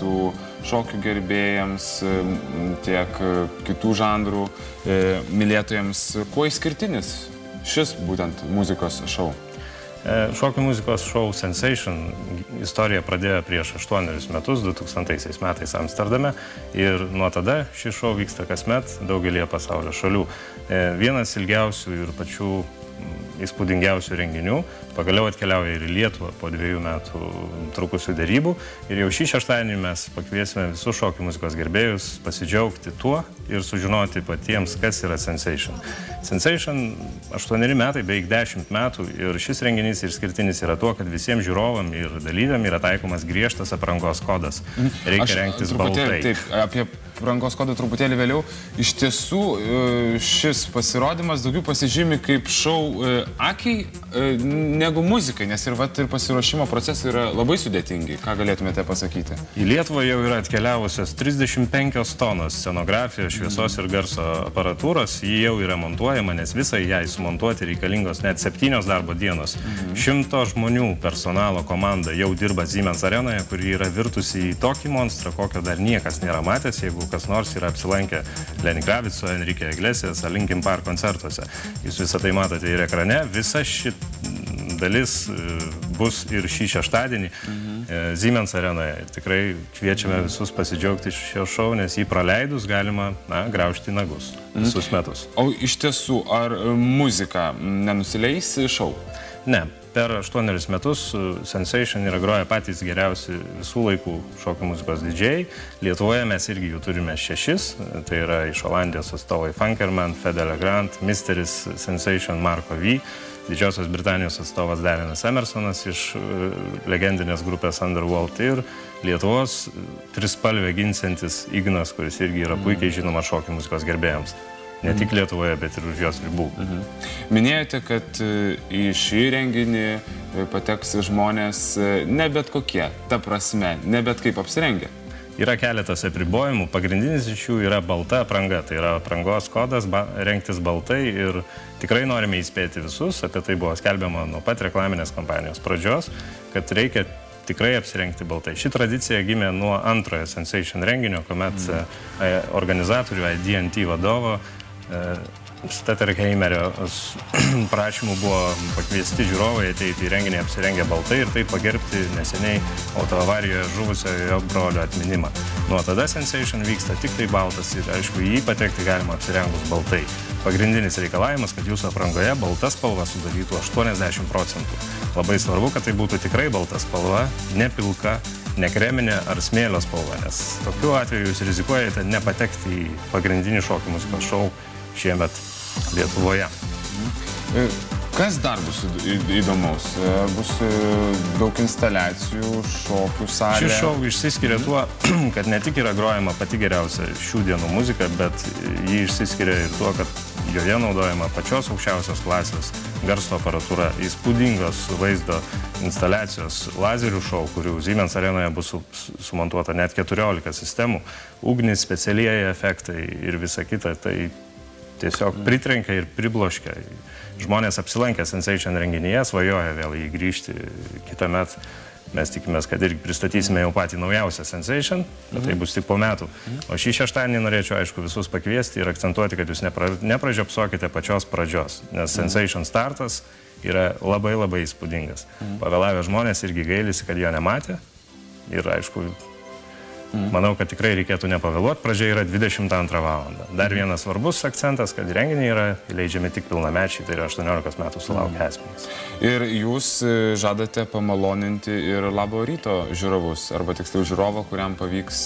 baletų, šokių gerbėjams, tiek kitų žanrų mylėtojams. Kuo išskirtinis šis būtent muzikos šou? Šokių muzikos šou Sensation istoriją pradėjo prieš 8 metus, 2000 metais Amsterdame, ir nuo tada šis šou vyksta kasmet daugelį pasaulio šalių. Vienas ilgiausių ir pačių įspūdingiausių renginių pagaliau atkeliauja ir į Lietuvą po 2 metų trukusių derybų, ir jau šį šeštadienį mes pakviesime visus šokių muzikos gerbėjus pasidžiaugti tuo ir sužinoti patiems, kas yra Sensation. Sensation 8 metai, beveik 10 metų, ir šis renginys išskirtinis yra tuo, kad visiems žiūrovam ir dalyviam yra taikomas griežtas aprangos kodas. Reikia rengtis baltai. Taip, apie aprangos kodą truputėlį vėliau. Iš tiesų, šis pasirodymas daugiau pasižymi kaip šou akiai negu muzikai, nes ir pasiruošimo procesai yra labai sudėtingi. Ką galėtumėte pasakyti? Į Lietuvą jau yra atkeliavusios 35 tonos scenografijos, šviesos ir garso aparatūros. Ji jau yra montuojama, nes visai jai sumontuoti reikalingos net 7 darbo dienos. 100 žmonių personalo komanda jau dirba Siemens arenoje, kuri yra virtusi į tokį monstrą, kokio dar niekas nėra matęs, jeigu kas nors yra apsilankę Lenny Kravitzo, Enrique Iglesias ar Linkin Park koncertuose. Jūs visą tai matote ir ekrane. Visa ši dalis bus ir šį šeštadienį Siemens arenoje. Ir tikrai kviečiame visus pasidžiaugti šio šou, nes jį praleidus galima, graužti nagus visus metus. O iš tiesų, ar muzika nenusileis šou? Ne. Per 8 metus Sensation yra groję patys geriausi visų laikų šokių muzikos didžėjai. Lietuvoje mes irgi jų turime 6. Tai yra iš Olandijos atstovai Funkerman, Fede Legrand, Misteris, Sensation, Marko V. Didžiosios Britanijos atstovas Darinas Emersonas iš legendinės grupės Underworld, ir Lietuvos trispalvę ginsiantis Ignas, kuris irgi yra puikiai žinoma šokių muzikos gerbėjams. Ne tik Lietuvoje, bet ir už jos ribų. Minėjote, kad į šį renginį pateks žmonės ne bet kokie, ta prasme, ne bet kaip apsirengę. Yra keletas apribojimų. Pagrindinis iš jų yra balta apranga. Tai yra aprangos kodas rengtis baltai, ir tikrai norime įspėti visus. Apie tai buvo skelbiama nuo pat reklaminės kampanijos pradžios, kad reikia tikrai apsirengti baltai. Ši tradicija gimė nuo antrojo Sensation renginio, kuomet organizatorių IDT vadovo Stutterheimerio prašymų buvo pakviesti žiūrovai ateiti į renginį apsirengę baltai ir taip pagerbti neseniai autoavarijoje žuvusio jo brolio atminimą. Nuo tada Sensation vyksta tik tai baltas, ir aišku, į jį patekti galima apsirengus baltai. Pagrindinis reikalavimas, kad jūsų aprangoje balta spalva sudarytų 80%. Labai svarbu, kad tai būtų tikrai balta spalva, ne pilka, ne kreminė ar smėlio spalva, nes tokiu atveju jūs rizikuojate nepatekti į pagrindinį šokių muzikos šou šiemet Lietuvoje. Kas dar bus įdomaus? Bus daug instaliacijų, šokių salė. Šis šou išsiskiria tuo, kad ne tik yra grojama pati geriausia šių dienų muzika, bet jį išsiskiria ir tuo, kad joje naudojama pačios aukščiausios klasės garso aparatūra, įspūdingos vaizdo instaliacijos, lazerių šou, kurių Siemens arenoje bus sumontuota net 14 sistemų, ugnis, specialieji efektai ir visa kita. Tai tiesiog pritrenkia ir pribloškia. Žmonės apsilankę Sensation renginyje svajoja vėl jį grįžti kitąmet. Mes tikimės, kad irgi pristatysime jau patį naujausią Sensation, bet tai bus tik po metų. O šį šeštadienį norėčiau, aišku, visus pakviesti ir akcentuoti, kad jūs nepražiopsokite pačios pradžios, nes Sensation startas yra labai labai įspūdingas. Pavėlavę žmonės irgi gailisi, kad jo nematė, ir aišku, manau, kad tikrai reikėtų nepavėluoti. Pradžia yra 22 valandą. Dar vienas svarbus akcentas, kad renginiai yra leidžiami tik pilnamečiai, tai yra 18 metų sulaukę asmenys. Ir jūs žadate pamaloninti ir Labo ryto žiūrovus, arba tiksliau žiūrovą, kuriam pavyks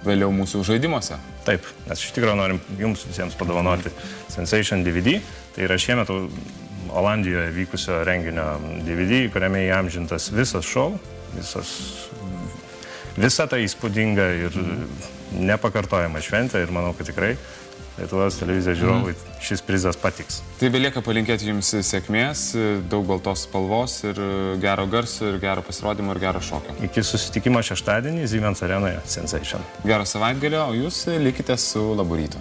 vėliau mūsų žaidimuose? Taip, nes iš tikrųjų norim jums visiems padovanoti Sensation DVD. Tai yra šiemet Olandijoje vykusio renginio DVD, kuriame įamžintas visas šou, visa tai įspūdinga ir nepakartojama šventė, ir manau, kad tikrai Lietuvos televizijos žiūrovui šis prizas patiks. Tai belieka palinkėti jums sėkmės, daug baltos spalvos ir gero garso, ir gero pasirodymo, ir gero šokio. Iki susitikimo šeštadienį Siemens arenoje Sensation. Gero savaitgalio, o jūs likite su Labu rytu.